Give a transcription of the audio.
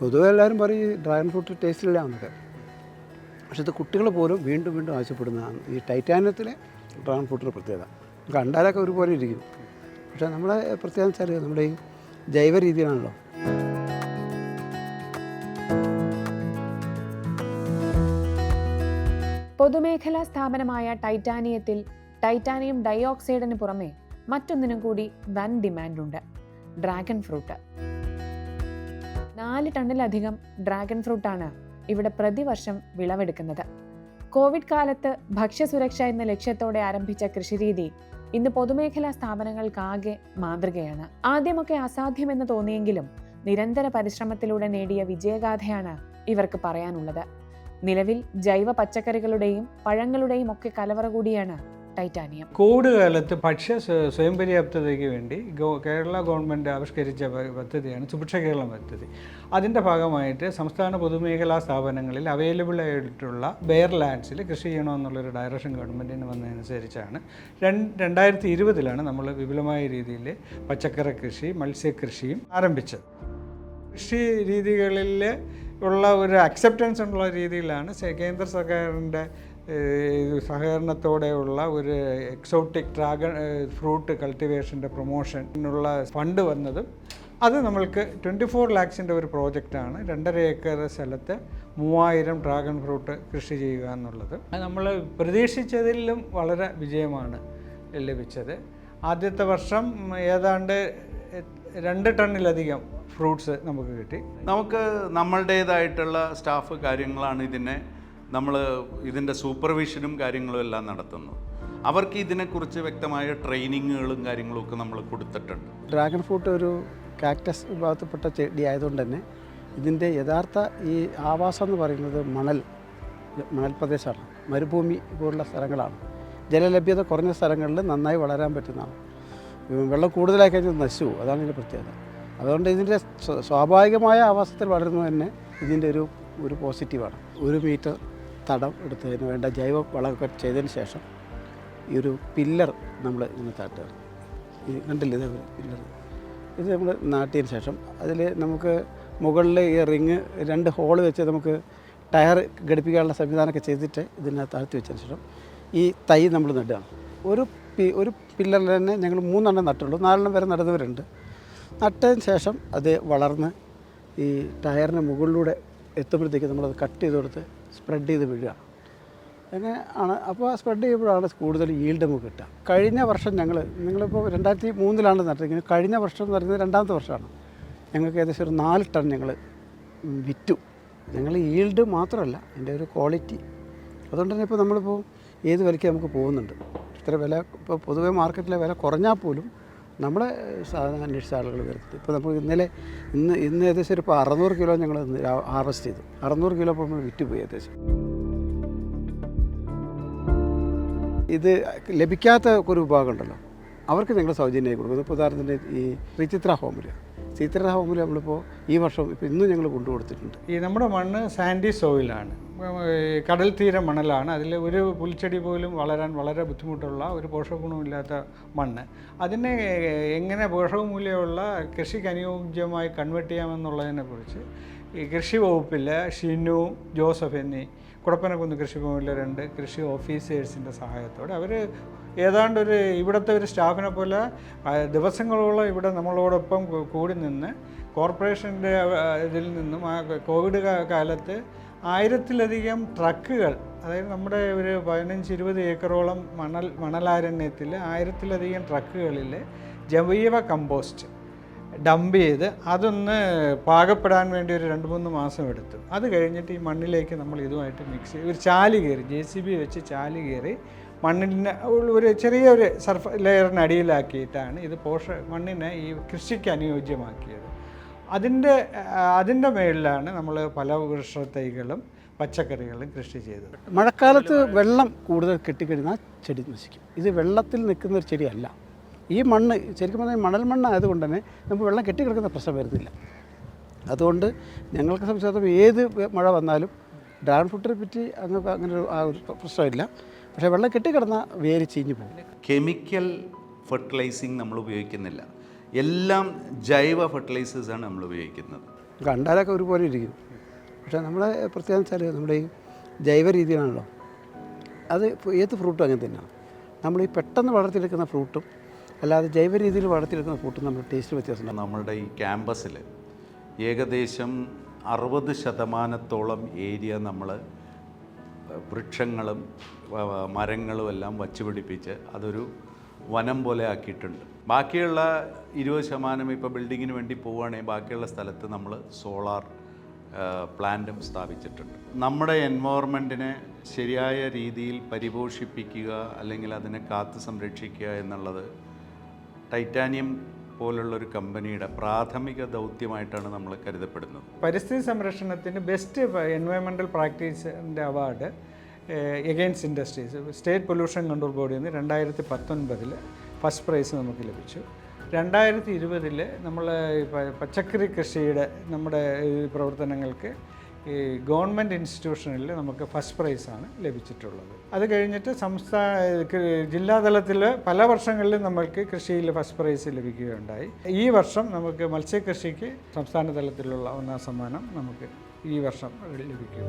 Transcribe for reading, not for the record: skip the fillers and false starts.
പൊതുവെ എല്ലാവരും പറയും ഈ ഡ്രാഗൺ ഫ്രൂട്ട് ടേസ്റ്റില്ല എന്നൊക്കെ. പക്ഷേ ഇത് കുട്ടികൾ പോലും വീണ്ടും വീണ്ടും ആവശ്യപ്പെടുന്നതാണ് ഈ ടൈറ്റാനിയത്തിലെ ഡ്രാഗൺ ഫ്രൂട്ടിൻ്റെ പ്രത്യേകത. കണ്ടാലൊക്കെ ഒരുപോലെ ഇരിക്കും, പക്ഷേ നമ്മുടെ പ്രത്യേകത വെച്ചാൽ നമ്മുടെ ഈ ജൈവ രീതിയിലാണല്ലോ. പൊതുമേഖലാ സ്ഥാപനമായ ടൈറ്റാനിയത്തിൽ ടൈറ്റാനിയം ഡൈഓക്സൈഡിന് പുറമെ മറ്റൊന്നിനും കൂടി വൻ ഡിമാൻഡുണ്ട്: ഡ്രാഗൺ ഫ്രൂട്ട്. 4 ടണ്ണിലധികം ഡ്രാഗൺ ഫ്രൂട്ടാണ് ഇവിടെ പ്രതിവർഷം വിളവെടുക്കുന്നത്. കോവിഡ് കാലത്ത് ഭക്ഷ്യസുരക്ഷ എന്ന ലക്ഷ്യത്തോടെ ആരംഭിച്ച കൃഷിരീതി ഇന്ന് പൊതുമേഖലാ സ്ഥാപനങ്ങൾക്കാകെ മാതൃകയാണ്. ആദ്യമൊക്കെ അസാധ്യമെന്ന് തോന്നിയെങ്കിലും നിരന്തര പരിശ്രമത്തിലൂടെ നേടിയ വിജയഗാഥയാണ് ഇവർക്ക് പറയാനുള്ളത്. നിലവിൽ ജൈവ പച്ചക്കറികളുടെയും പഴങ്ങളുടെയും ഒക്കെ കലവറ കൂടിയാണ് ടൈറ്റാനിയം. കോവിഡ് കാലത്ത് ഭക്ഷ്യ സ്വയം പര്യാപ്തതയ്ക്ക് വേണ്ടി കേരള ഗവൺമെൻറ് ആവിഷ്കരിച്ച പദ്ധതിയാണ് സുഭിക്ഷ കേരളം പദ്ധതി. അതിൻ്റെ ഭാഗമായിട്ട് സംസ്ഥാന പൊതുമേഖലാ സ്ഥാപനങ്ങളിൽ അവൈലബിൾ ആയിട്ടുള്ള ബെയർ ലാൻഡ്സിൽ കൃഷി ചെയ്യണമെന്നുള്ളൊരു ഡയറക്ഷൻ ഗവൺമെൻറ്റിന് വന്നതനുസരിച്ചാണ് 2020 നമ്മൾ വിപുലമായ രീതിയിൽ പച്ചക്കറി കൃഷി, മത്സ്യകൃഷിയും ആരംഭിച്ചത്. കൃഷി രീതികളിൽ ഉള്ള ഒരു അക്സെപ്റ്റൻസ് ഉള്ള രീതിയിലാണ് കേന്ദ്ര സർക്കാരിൻ്റെ സഹകരണത്തോടെയുള്ള ഒരു എക്സോട്ടിക് ഡ്രാഗൺ ഫ്രൂട്ട് കൾട്ടിവേഷൻ്റെ പ്രൊമോഷനുള്ള ഫണ്ട് വന്നതും അത് നമ്മൾക്ക് 24 lakhs ഒരു പ്രോജക്റ്റാണ്. 2.5 ഏക്കർ സ്ഥലത്ത് 3000 ഡ്രാഗൺ ഫ്രൂട്ട് കൃഷി ചെയ്യുക എന്നുള്ളത്. നമ്മൾ പ്രതീക്ഷിച്ചതിലും വളരെ വിജയമാണ് ലഭിച്ചത്. ആദ്യത്തെ വർഷം ഏതാണ്ട് 2 ടണ്ണിലധികം ഫ്രൂട്ട്സ് നമുക്ക് കിട്ടി. നമുക്ക് നമ്മളുടേതായിട്ടുള്ള സ്റ്റാഫ് കാര്യങ്ങളാണ് ഇതിൻ്റെ സൂപ്പർവിഷനും കാര്യങ്ങളും എല്ലാം നടത്തുന്നത്. അവർക്ക് ഇതിനെക്കുറിച്ച് വ്യക്തമായ ട്രെയിനിങ്ങുകളും കാര്യങ്ങളും ഒക്കെ നമ്മൾ കൊടുത്തിട്ടുണ്ട്. ഡ്രാഗൺ ഫ്രൂട്ട് ഒരു കാക്ടസ് വിഭാഗത്തിൽപ്പെട്ട ചെടി ആയതുകൊണ്ട് തന്നെ ഇതിൻ്റെ യഥാർത്ഥ ഈ ആവാസം എന്ന് പറയുന്നത് മണൽ പ്രദേശമാണ്, മരുഭൂമി പോലുള്ള സ്ഥലങ്ങളാണ്. ജലലഭ്യത കുറഞ്ഞ സ്ഥലങ്ങളിൽ നന്നായി വളരാൻ പറ്റുന്നതാണ്. വെള്ളം കൂടുതലായി കഴിഞ്ഞാൽ നശിച്ചു, അതാണ് ഇതിൻ്റെ പ്രത്യേകത. അതുകൊണ്ട് ഇതിൻ്റെ സ്വാഭാവികമായ ആവാസത്തിൽ വളരുന്നത് തന്നെ ഇതിൻ്റെ ഒരു പോസിറ്റീവാണ്. 1 മീറ്റർ തടം എടുത്തതിന് വേണ്ട ജൈവ വളമൊക്കെ ചെയ്തതിന് ശേഷം ഈ ഒരു പില്ലർ നമ്മൾ ഇങ്ങനെ താട്ടുകയാണ്. ഈ കണ്ടില്ലേ, ഇതേ പില്ലർ ഇത് നമ്മൾ നാട്ടിയതിന് ശേഷം അതിൽ നമുക്ക് മുകളിൽ ഈ റിങ് 2 ഹോൾ വെച്ച് നമുക്ക് ടയർ ഘടിപ്പിക്കാനുള്ള സംവിധാനമൊക്കെ ചെയ്തിട്ട് ഇതിനകത്ത് താഴ്ത്തി വെച്ചതിന് ശേഷം ഈ തൈ നമ്മൾ നടുകയാണ്. ഒരു പില്ലറിൽ തന്നെ ഞങ്ങൾ 3 എണ്ണം നട്ടുള്ളൂ, 4 എണ്ണം വരെ നടുന്നവരുണ്ട്. നട്ടതിന് ശേഷം അത് വളർന്ന് ഈ ടയറിന് മുകളിലൂടെ എത്തുമ്പോഴത്തേക്ക് നമ്മളത് കട്ട് ചെയ്ത് കൊടുത്ത് സ്പ്രെഡ് ചെയ്ത് വിടുക. അങ്ങനെ ആണ്. അപ്പോൾ സ്പ്രെഡ് ചെയ്യുമ്പോഴാണ് കൂടുതൽ ഈൽഡ് നമുക്ക് കിട്ടുക. കഴിഞ്ഞ വർഷം നിങ്ങളിപ്പോൾ 2003 നട്ടിരിക്കുന്നത്. കഴിഞ്ഞ വർഷം എന്ന് പറയുന്നത് 2ാമത്തെ വർഷമാണ്. ഞങ്ങൾക്ക് ഏകദേശം ഒരു 4 ടൺ ഞങ്ങൾ വിറ്റു. ഞങ്ങൾ ഈൽഡ് മാത്രമല്ല, എൻ്റെ ഒരു ക്വാളിറ്റി. അതുകൊണ്ട് തന്നെ ഇപ്പോൾ നമ്മളിപ്പോൾ ഏത് വിലയ്ക്ക് നമുക്ക് പോകുന്നുണ്ട്. ഇത്ര വില ഇപ്പോൾ പൊതുവേ മാർക്കറ്റിലെ വില കുറഞ്ഞാൽ പോലും നമ്മളെ സാധനം അന്വേഷിച്ച ആളുകൾ വരുന്നത്. ഇപ്പോൾ നമ്മൾ ഇന്ന് ഏകദേശം ഇപ്പോൾ 600 കിലോ ഞങ്ങൾ ഹാർവെസ്റ്റ് ചെയ്തു. 600 കിലോ ഇപ്പോൾ നമ്മൾ വിറ്റുപോയി ഏകദേശം. ഇത് ലഭിക്കാത്ത ഒരു വിഭാഗം ഉണ്ടല്ലോ, അവർക്ക് ഞങ്ങൾ സൗജന്യമായി കൊടുക്കുന്നത്. ഇപ്പോൾ ഉദാഹരണത്തിന് ഈ ശ്രീചിത്ര ഹോമിൽ നമ്മളിപ്പോൾ ഈ വർഷം ഇപ്പോൾ ഇന്നും ഞങ്ങൾ കൊണ്ടുകൊടുത്തിട്ടുണ്ട്. ഈ നമ്മുടെ മണ്ണ് സാൻഡി സോയിലാണ്, കടൽ തീര മണലാണ്. അതിൽ ഒരു പുൽച്ചെടി പോലും വളരാൻ വളരെ ബുദ്ധിമുട്ടുള്ള ഒരു പോഷകഗുണമില്ലാത്ത മണ്ണ്. അതിനെ എങ്ങനെ പോഷകമൂല്യമുള്ള കൃഷിക്ക് അനുയോജ്യമായി കൺവേർട്ട് ചെയ്യാമെന്നുള്ളതിനെക്കുറിച്ച് ഈ കൃഷി വകുപ്പിലെ ഷിനു, ജോസഫ് എന്നീ കുടപ്പനക്കുന്ന് കൃഷിഭവനിലെ 2 കൃഷി ഓഫീസേഴ്സിൻ്റെ സഹായത്തോടെ അവർ ഏതാണ്ട് ഇവിടുത്തെ ഒരു സ്റ്റാഫിനെ പോലെ ദിവസങ്ങളോളം ഇവിടെ നമ്മളോടൊപ്പം കൂടി നിന്ന് കോർപ്പറേഷൻ്റെ ഇതിൽ നിന്നും ആ കോവിഡ് കാലത്ത് 1000-ലധികം ട്രക്കുകൾ, അതായത് നമ്മുടെ ഒരു 15-20 ഏക്കറോളം മണലാരണ്യത്തിൽ 1000-ലധികം ട്രക്കുകളിൽ ജൈവ കമ്പോസ്റ്റ് ഡംപ് ചെയ്ത് അതൊന്ന് പാകപ്പെടാൻ വേണ്ടി ഒരു 2-3 മാസം എടുത്തു. അത് കഴിഞ്ഞിട്ട് ഈ മണ്ണിലേക്ക് നമ്മൾ ഇതുമായിട്ട് മിക്സ് ചെയ്ത് ഒരു ചാല് കയറി, JCB വെച്ച് ചാല് കയറി മണ്ണിന് ഒരു ചെറിയൊരു ലെയറിന് അടിയിലാക്കിയിട്ടാണ് ഇത് മണ്ണിനെ ഈ കൃഷിക്ക് അനുയോജ്യമാക്കിയത്. അതിൻ്റെ മേളിലാണ് നമ്മൾ പല വൃക്ഷത്തൈകളും പച്ചക്കറികളും കൃഷി ചെയ്തത്. മഴക്കാലത്ത് വെള്ളം കൂടുതൽ കെട്ടിക്കഴിഞ്ഞാൽ ചെടി നശിക്കും. ഇത് വെള്ളത്തിൽ നിൽക്കുന്ന ഒരു ചെടിയല്ല. ഈ മണ്ണ് ശരിക്കും പറഞ്ഞാൽ മണൽ മണ്ണായതുകൊണ്ട് തന്നെ നമുക്ക് വെള്ളം കെട്ടിക്കിടക്കുന്ന പ്രശ്നം വരുന്നില്ല. അതുകൊണ്ട് ഞങ്ങൾക്ക് സംബന്ധിച്ചിടത്തോളം ഏത് മഴ വന്നാലും ഡ്രാഗൺ ഫ്രൂട്ടിനെ പറ്റി അങ്ങനെ ഒരു പ്രശ്നമില്ല. പക്ഷേ വെള്ളം കെട്ടിക്കിടന്നാൽ വേര് ചീഞ്ഞു പോകും. കെമിക്കൽ ഫെർട്ടിലൈസിങ് നമ്മൾ ഉപയോഗിക്കുന്നില്ല, എല്ലാം ജൈവ ഫെർട്ടിലൈസേഴ്സാണ് നമ്മൾ ഉപയോഗിക്കുന്നത്. കണ്ടാലൊക്കെ ഒരുപോലെ ഇരിക്കും. പക്ഷേ നമ്മളെ പ്രത്യേകത വെച്ചാൽ നമ്മുടെ ഈ ജൈവ രീതിയാണല്ലോ, അത് ഏത് ഫ്രൂട്ടും അങ്ങനെ തന്നെയാണ്. നമ്മൾ ഈ പെട്ടെന്ന് വളർത്തിയെടുക്കുന്ന ഫ്രൂട്ടും അല്ലാതെ ജൈവ രീതിയിൽ വളർത്തിയെടുക്കുന്ന ഫ്രൂട്ടും നമ്മൾ ടേസ്റ്റ് വ്യത്യാസമുണ്ട്. നമ്മളുടെ ഈ ക്യാമ്പസിൽ ഏകദേശം 60% ഏരിയ നമ്മൾ വൃക്ഷങ്ങളും മരങ്ങളും എല്ലാം വച്ച് പിടിപ്പിച്ച് അതൊരു വനം പോലെ ആക്കിയിട്ടുണ്ട്. ബാക്കിയുള്ള 20% ഇപ്പോൾ ബിൽഡിങ്ങിന് വേണ്ടി പോവുകയാണെങ്കിൽ ബാക്കിയുള്ള സ്ഥലത്ത് നമ്മൾ സോളാർ പ്ലാന്റും സ്ഥാപിച്ചിട്ടുണ്ട്. നമ്മുടെ എൻവയോൺമെൻറ്റിനെ ശരിയായ രീതിയിൽ പരിപോഷിപ്പിക്കുക അല്ലെങ്കിൽ അതിനെ കാത്തു സംരക്ഷിക്കുക എന്നുള്ളത് ടൈറ്റാനിയം പോലുള്ളൊരു കമ്പനിയുടെ പ്രാഥമിക ദൗത്യമായിട്ടാണ് നമ്മൾ കരുതപ്പെടുന്നത്. പരിസ്ഥിതി സംരക്ഷണത്തിന് ബെസ്റ്റ് എൻവയോൺമെൻറ്റൽ പ്രാക്ടീസിൻ്റെ award against industries state pollution control ബോർഡിൽ നിന്ന് 2019 ഫസ്റ്റ് പ്രൈസ് നമുക്ക് ലഭിച്ചു. 2020 നമ്മൾ പച്ചക്കറി കൃഷിയുടെ നമ്മുടെ പ്രവർത്തനങ്ങൾക്ക് ഈ ഗവൺമെൻറ് ഇൻസ്റ്റിറ്റ്യൂഷനിൽ നമുക്ക് ഫസ്റ്റ് പ്രൈസാണ് ലഭിച്ചിട്ടുള്ളത്. അത് കഴിഞ്ഞിട്ട് ജില്ലാതലത്തിൽ പല വർഷങ്ങളിലും നമ്മൾക്ക് കൃഷിയിൽ ഫസ്റ്റ് പ്രൈസ് ലഭിക്കുകയുണ്ടായി. ഈ വർഷം നമുക്ക് മത്സ്യകൃഷിക്ക് സംസ്ഥാന തലത്തിലുള്ള 1ാം സമ്മാനം നമുക്ക് ഈ വർഷം ലഭിക്കും.